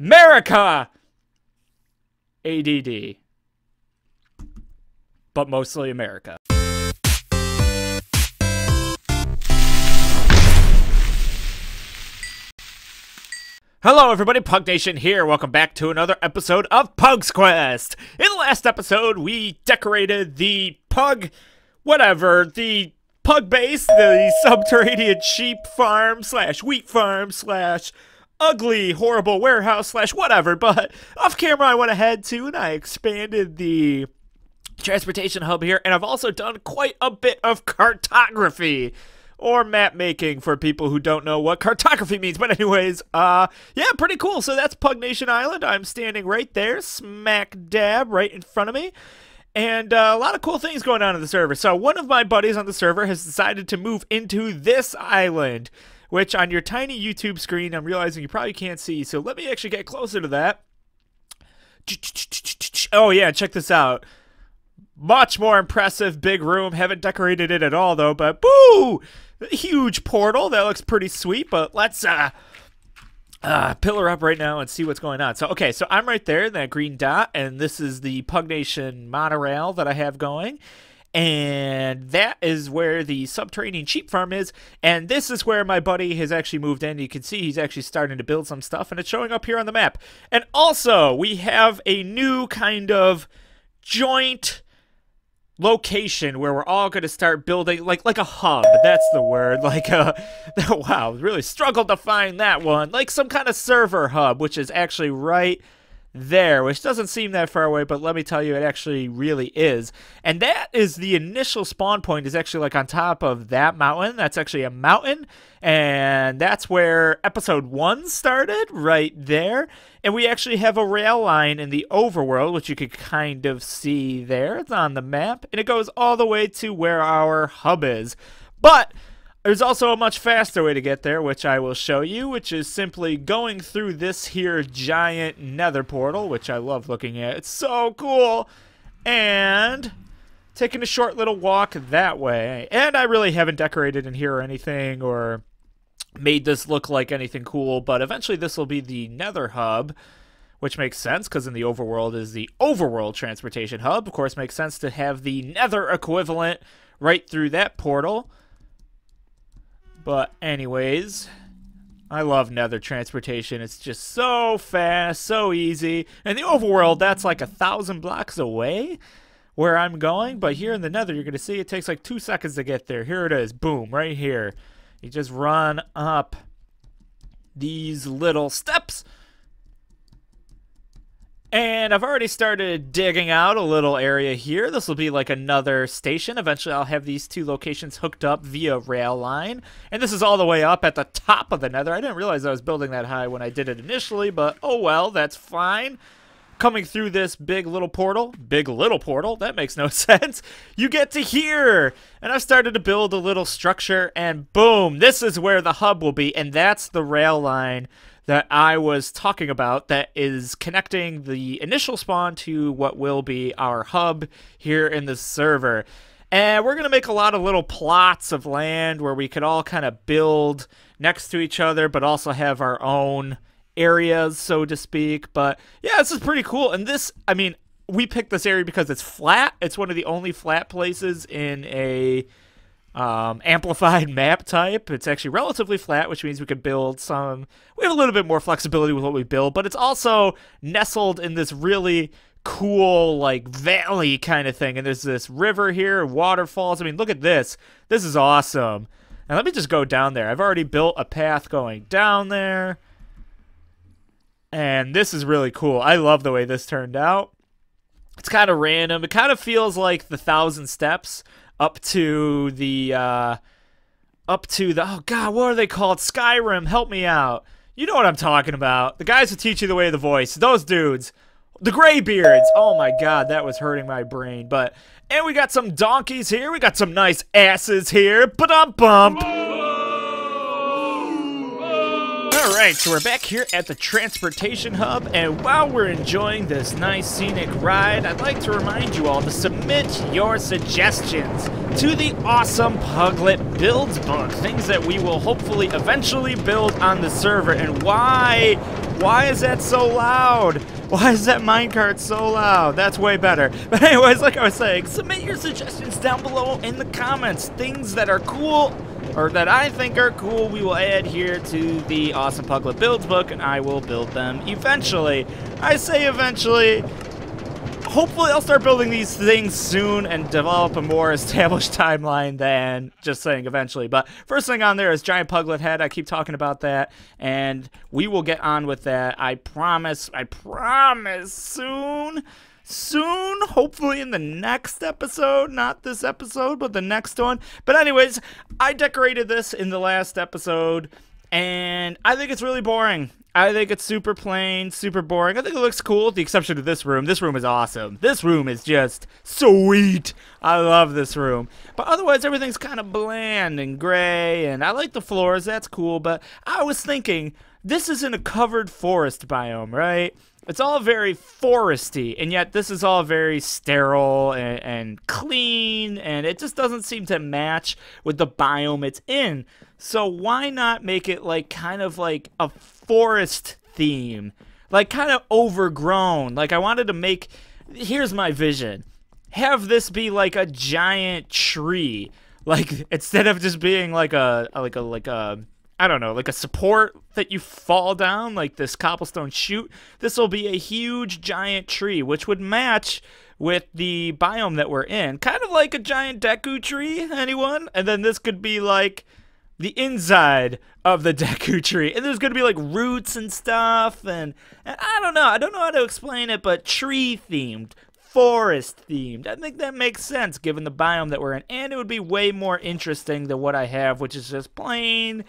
America! ADD. But mostly America. Hello everybody, Pug Nation here. Welcome back to another episode of Pug's Quest. In the last episode, we decorated the pug, the pug base, the subterranean sheep farm slash wheat farm slash ugly, horrible warehouse slash whatever. But off camera, I went ahead too and I expanded the transportation hub here. And I've also done quite a bit of cartography. Or map making for people who don't know what cartography means. But anyways, yeah, pretty cool. So that's Pug Nation Island. I'm standing right there, smack dab, right in front of me. And a lot of cool things going on in the server. So one of my buddies on the server has decided to move into this island, which on your tiny YouTube screen, I'm realizing you probably can't see. So let me actually get closer to that. Oh yeah, check this out. Much more impressive, big room. Haven't decorated it at all, though, but boo! Huge portal. That looks pretty sweet, but let's pillar up right now and see what's going on. So, okay, so I'm right there in that green dot, and this is the Pug Nation monorail that I have going. And that is where the subterranean sheep farm is, and this is where my buddy has actually moved in. You can see he's actually starting to build some stuff, and it's showing up here on the map. And also, we have a new kind of joint location where we're all going to start building like a hub. That's the word. Wow, really struggled to find that one. Like some kind of server hub, which is actually right there, which doesn't seem that far away, but let me tell you, it actually really is. And that is the initial spawn point, is actually like on top of that mountain. That's actually a mountain, and that's where episode 1 started, right there. And we actually have a rail line in the overworld, which you can kind of see there. It's on the map, and it goes all the way to where our hub is. But there's also a much faster way to get there, which I will show you, which is simply going through this here giant nether portal, which I love looking at. It's so cool. And taking a short little walk that way. And I really haven't decorated in here or anything, or made this look like anything cool, but eventually this will be the nether hub, which makes sense because in the overworld is the overworld transportation hub. Of course, makes sense to have the nether equivalent right through that portal. But anyways, I love nether transportation. It's just so fast, so easy. And the overworld, that's like 1,000 blocks away where I'm going. But here in the nether, you're going to see it takes like 2 seconds to get there. Here it is. Boom, right here. You just run up these little steps. And I've already started digging out a little area here. This will be like another station. Eventually, I'll have these 2 locations hooked up via rail line. And this is all the way up at the top of the nether. I didn't realize I was building that high when I did it initially, but oh well, that's fine. Coming through this big little portal, that makes no sense, you get to here. And I've started to build a little structure, and boom, this is where the hub will be. And that's the rail line that I was talking about that is connecting the initial spawn to what will be our hub here in the server. And we're going to make a lot of little plots of land where we could all kind of build next to each other, but also have our own areas, so to speak. But yeah, this is pretty cool. And this, I mean, we picked this area because it's flat. It's one of the only flat places in a amplified map type. It's actually relatively flat, which means we could build some, we have a little bit more flexibility with what we build, but it's also nestled in this really cool like valley kind of thing. And there's this river here, waterfalls. I mean, look at this. This is awesome. And let me just go down there. I've already built a path going down there. And this is really cool. I love the way this turned out. It's kind of random. It kind of feels like the 1,000 steps up to the, oh God, what are they called? Skyrim, help me out. You know what I'm talking about. The guys who teach you the way of the voice. Those dudes. The Greybeards. Oh my God, that was hurting my brain. But, and we got some donkeys here. We got some nice asses here. Ba-dum-bump. Alright, so we're back here at the transportation hub, and while we're enjoying this nice scenic ride, I'd like to remind you all to submit your suggestions to the awesome Puglet Builds book, things that we will hopefully eventually build on the server. And why Why is that so loud? Why is that minecart so loud? That's way better. But anyways, like I was saying, submit your suggestions down below in the comments. Things that are cool, or that I think are cool, we will add here to the Awesome Puglet Builds book, and I will build them eventually. I say eventually. Hopefully I'll start building these things soon and develop a more established timeline than just saying eventually. But first thing on there is giant puglet head. I keep talking about that, and we will get on with that. I promise soon. Soon, hopefully in the next episode, not this episode, but the next one. But anyways, I decorated this in the last episode, and I think it's really boring. I think it's super plain, super boring. I think it looks cool, with the exception of this room. This room is awesome. This room is just sweet. I love this room. But otherwise, everything's kind of bland and gray, and I like the floors. That's cool, but I was thinking, this isn't a covered forest biome, right? It's all very foresty, and yet this is all very sterile and clean, and it just doesn't seem to match with the biome it's in. So why not make it like kind of like a forest theme? Like kind of overgrown. Like I wanted to make, here's my vision. Have this be like a giant tree. Like instead of just being like a I don't know, like a support that you fall down, like this cobblestone chute, this will be a huge giant tree, which would match with the biome that we're in. Kind of like a giant Deku tree, anyone? And then this could be like the inside of the Deku tree. And there's going to be like roots and stuff, and I don't know how to explain it, but tree themed. Forest themed. I think that makes sense given the biome that we're in, and it would be way more interesting than what I have, which is just plain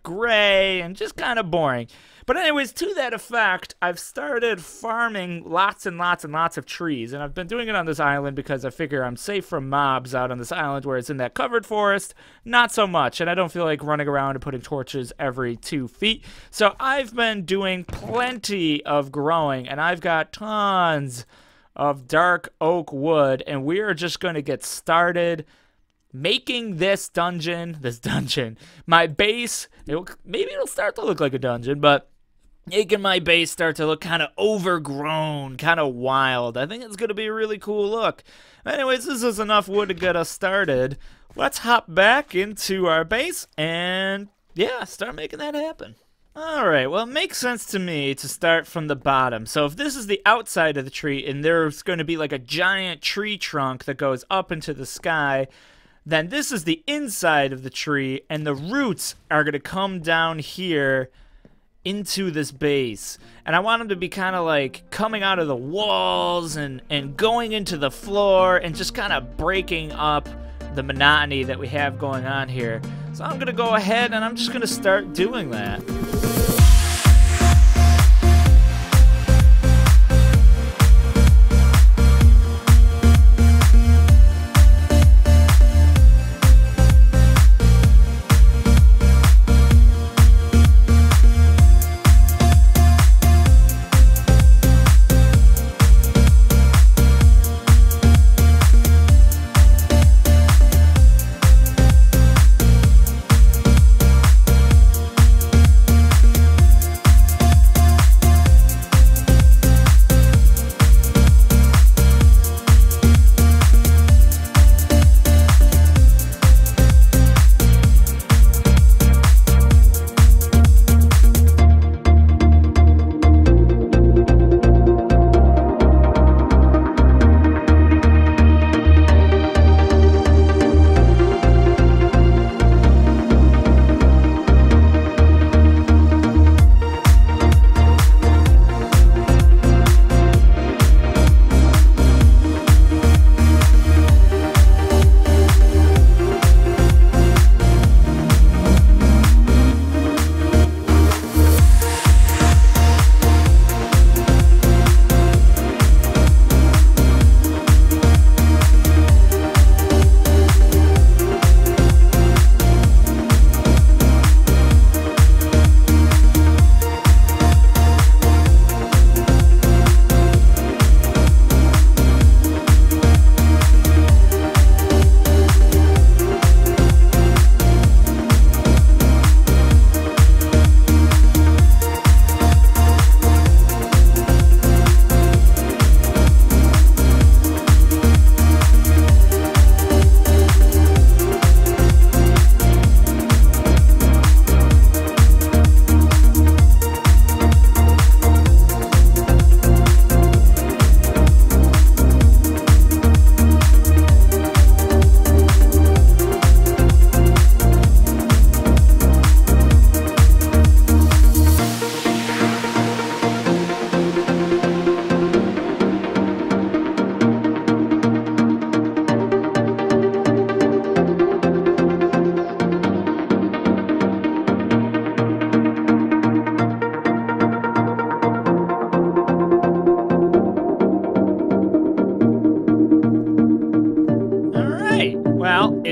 gray and just kind of boring. But anyways, to that effect, I've started farming lots and lots and lots of trees, and I've been doing it on this island because I figure I'm safe from mobs out on this island, where it's in that covered forest, not so much, and I don't feel like running around and putting torches every 2 feet. So I've been doing plenty of growing, and I've got tons of dark oak wood, and we are just going to get started making this dungeon, my base. Maybe it'll start to look like a dungeon, but making my base start to look kind of overgrown, kind of wild. I think it's going to be a really cool look. Anyways, this is enough wood to get us started. Let's hop back into our base and, yeah, start making that happen. Alright, well, it makes sense to me to start from the bottom. So if this is the outside of the tree and there's going to be like a giant tree trunk that goes up into the sky, then this is the inside of the tree, and the roots are going to come down here into this base. And I want them to be kind of like coming out of the walls and going into the floor and just kind of breaking up the monotony that we have going on here. So I'm going to go ahead and I'm just going to start doing that.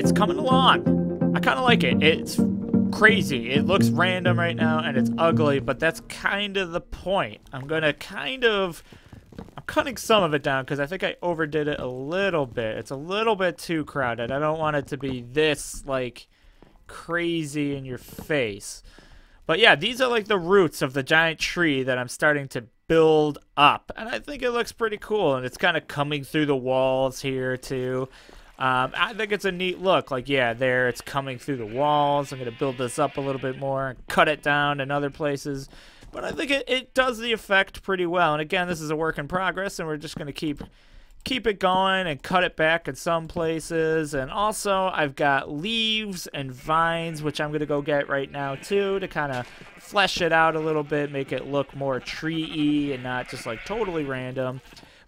it's coming along. I kind of like it. It's crazy. It looks random right now, and it's ugly, but that's kind of the point. I'm cutting some of it down because I think I overdid it a little bit. It's a little bit too crowded. I don't want it to be this, like, crazy in your face. But yeah, these are like the roots of the giant tree that I'm starting to build up. And I think it looks pretty cool. And it's kind of coming through the walls here, too. I think it's a neat look. Like, yeah, there, it's coming through the walls. I'm going to build this up a little bit more and cut it down in other places. But I think it does the effect pretty well. And again, this is a work in progress, and we're just going to keep it going and cut it back in some places. And also, I've got leaves and vines, which I'm going to go get right now, too, to kind of flesh it out a little bit, make it look more tree-y and not just, like, totally random.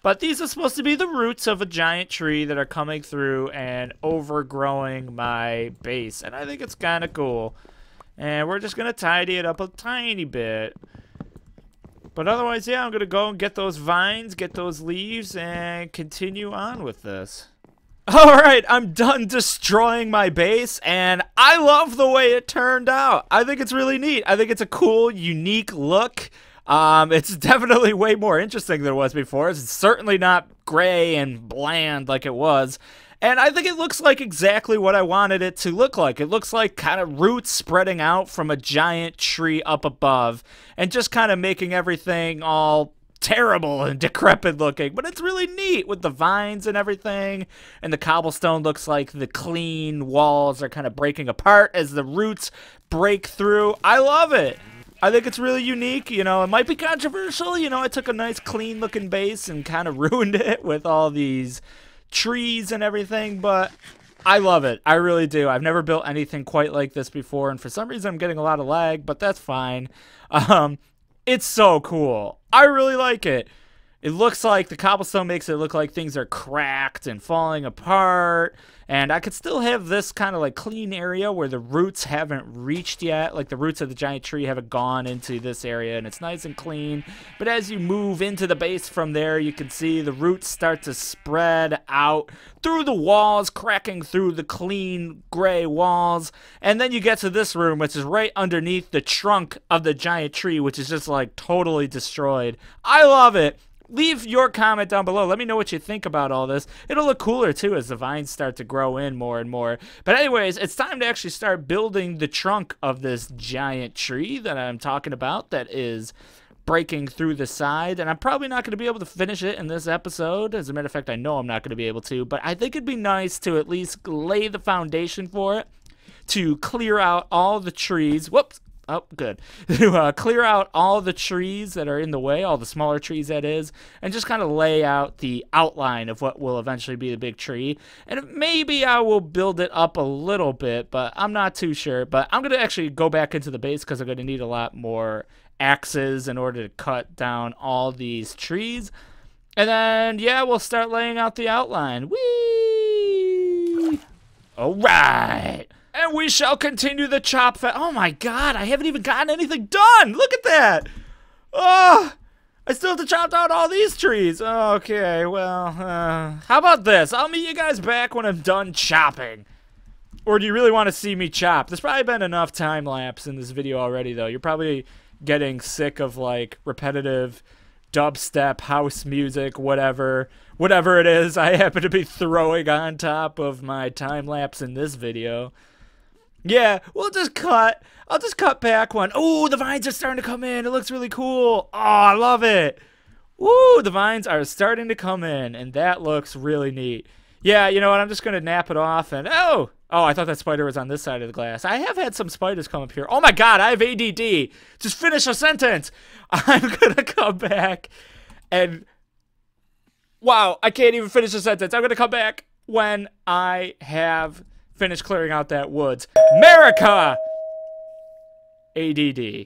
But these are supposed to be the roots of a giant tree that are coming through and overgrowing my base. And I think it's kind of cool. And we're just going to tidy it up a tiny bit. But otherwise, yeah, I'm going to go and get those vines, get those leaves, and continue on with this. Alright, I'm done destroying my base, and I love the way it turned out. I think it's really neat. I think it's a cool, unique look. It's definitely way more interesting than it was before. It's certainly not gray and bland like it was. And I think it looks like exactly what I wanted it to look like. It looks like kind of roots spreading out from a giant tree up above and just kind of making everything all terrible and decrepit looking. But it's really neat with the vines and everything. And the cobblestone looks like the clean walls are kind of breaking apart as the roots break through. I love it. I think it's really unique. You know, it might be controversial. You know, I took a nice clean looking base and kind of ruined it with all these trees and everything, but I love it. I really do. I've never built anything quite like this before, and for some reason I'm getting a lot of lag, but that's fine. It's so cool. I really like it. It looks like the cobblestone makes it look like things are cracked and falling apart. And I could still have this kind of like clean area where the roots haven't reached yet. Like the roots of the giant tree haven't gone into this area and it's nice and clean. But as you move into the base from there, you can see the roots start to spread out through the walls, cracking through the clean gray walls. And then you get to this room, which is right underneath the trunk of the giant tree, which is just like totally destroyed. I love it. Leave your comment down below. Let me know what you think about all this. It'll look cooler, too, as the vines start to grow in more and more. But anyways, it's time to actually start building the trunk of this giant tree that I'm talking about that is breaking through the side. And I'm probably not going to be able to finish it in this episode. As a matter of fact, I know I'm not going to be able to. But I think it'd be nice to at least lay the foundation for it, to clear out all the trees. Whoops. Oh, good. To clear out all the trees that are in the way, all the smaller trees that is, and just kind of lay out the outline of what will eventually be the big tree. And maybe I will build it up a little bit, but I'm not too sure. But I'm going to actually go back into the base because I'm going to need a lot more axes in order to cut down all these trees. And then, yeah, we'll start laying out the outline. Whee! All right. And we shall continue the chop fest. Oh my god, I haven't even gotten anything done. Look at that. Oh, I still have to chop down all these trees. Okay, well, how about this? I'll meet you guys back when I'm done chopping. Or do you really want to see me chop? There's probably been enough time lapse in this video already, though. You're probably getting sick of, like, repetitive dubstep, house music, whatever it is I happen to be throwing on top of my time lapse in this video. Yeah, we'll just cut. I'll just cut back one. Oh, the vines are starting to come in. It looks really cool. Oh, I love it. Woo, the vines are starting to come in, and that looks really neat. Yeah, you know what? I'm just going to nap it off, and oh, I thought that spider was on this side of the glass. I have had some spiders come up here. Oh, my God, I have ADD. Just finish a sentence. I'm going to come back, and wow, I can't even finish a sentence. I'm going to come back when I have finished clearing out that woods. America! ADD.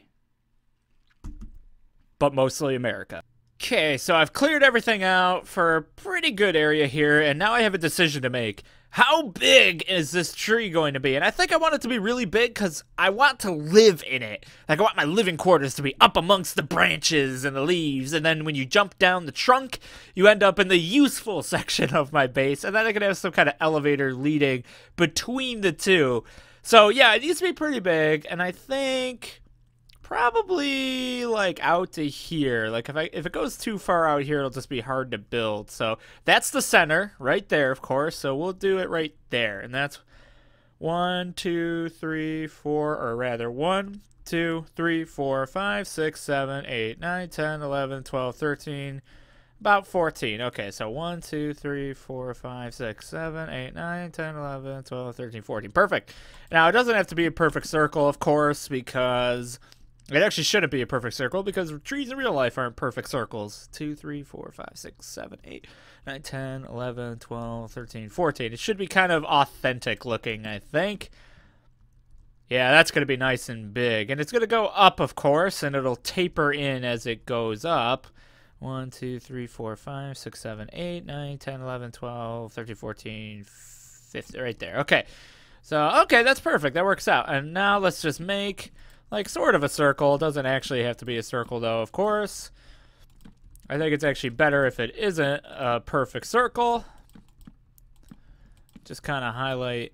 But mostly America. Okay, so I've cleared everything out for a pretty good area here, and now I have a decision to make. how big is this tree going to be? And I think I want it to be really big because I want to live in it. Like, I want my living quarters to be up amongst the branches and the leaves. And then when you jump down the trunk, you end up in the useful section of my base. And then I can have some kind of elevator leading between the two. So, yeah, it needs to be pretty big. And I think probably like out to here. Like if it goes too far out here, it'll just be hard to build. So that's the center right there, of course. So we'll do it right there. And that's 1, 2, 3, 4, or rather 1, 2, 3, 4, 5, 6, 7, 8, 9, 10, 11, 12, 13, about 14. Okay, so 1, 2, 3, 4, 5, 6, 7, 8, 9, 10, 11, 12, 13, 14. Perfect. Now, it doesn't have to be a perfect circle, of course, because it actually shouldn't be a perfect circle because trees in real life aren't perfect circles. 2, 3, 4, 5, 6, 7, 8, 9, 10, 11, 12, 13, 14. It should be kind of authentic looking, I think. Yeah, that's going to be nice and big. And it's going to go up, of course, and it'll taper in as it goes up. 1, 2, 3, 4, 5, 6, 7, 8, 9, 10, 11, 12, 13, 14, 15. Right there. Okay. So, okay, that's perfect. That works out. And now let's just make like sort of a circle. It doesn't actually have to be a circle though, of course. I think it's actually better if it isn't a perfect circle. Just kind of highlight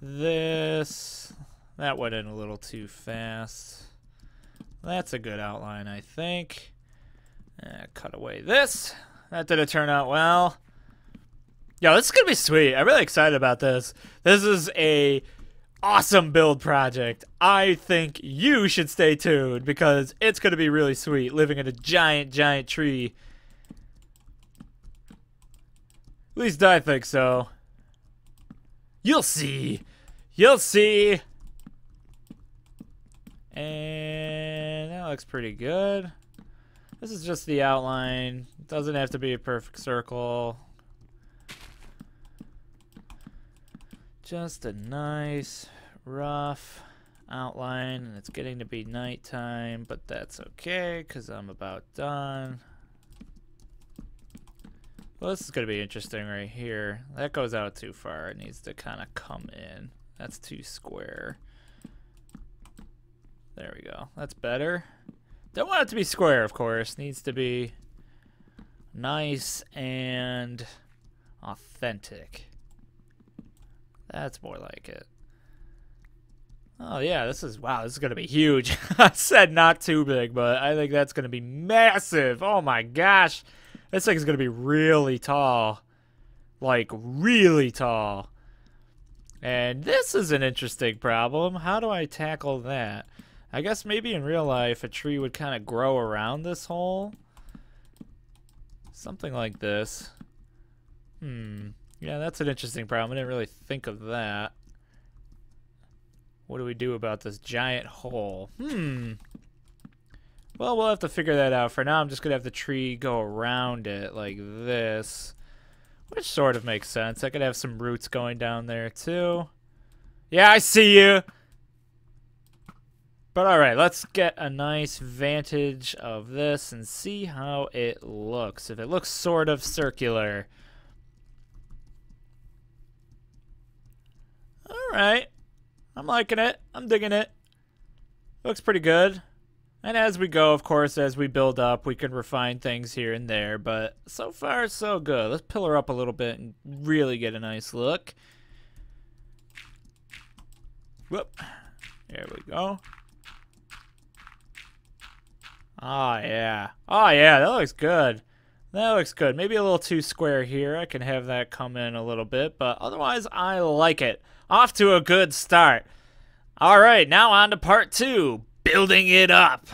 this. That went in a little too fast. That's a good outline, I think. Cut away this. That didn't turn out well. Yo, this is gonna be sweet. I'm really excited about this. This is a awesome build project. I think you should stay tuned because it's going to be really sweet living in a giant, giant tree. At least I think so. You'll see. You'll see. And that looks pretty good. This is just the outline. It doesn't have to be a perfect circle. Just a nice, rough outline, and it's getting to be nighttime, but that's okay, because I'm about done. Well, this is going to be interesting right here. That goes out too far. It needs to kind of come in. That's too square. There we go. That's better. Don't want it to be square, of course. Needs to be nice and authentic. That's more like it. Oh, yeah, this is, wow, this is going to be huge. I said not too big, but I think that's going to be massive. Oh, my gosh. This thing is going to be really tall. Like, really tall. And this is an interesting problem. How do I tackle that? I guess maybe in real life, a tree would kind of grow around this hole. Something like this. Yeah, that's an interesting problem. I didn't really think of that. What do we do about this giant hole? Well, we'll have to figure that out. For now, I'm just going to have the tree go around it like this. Which sort of makes sense. I could have some roots going down there, too. Yeah, I see you! But alright, let's get a nice vantage of this and see how it looks. If it looks sort of circular. Alright. I'm liking it. I'm digging it. Looks pretty good. And as we go, of course, as we build up, we can refine things here and there. But so far, so good. Let's pillar up a little bit and really get a nice look. Whoop. There we go. Oh, yeah. Oh, yeah, that looks good. That looks good. Maybe a little too square here. I can have that come in a little bit. But otherwise, I like it. Off to a good start. All right, now on to part 2. Building it up.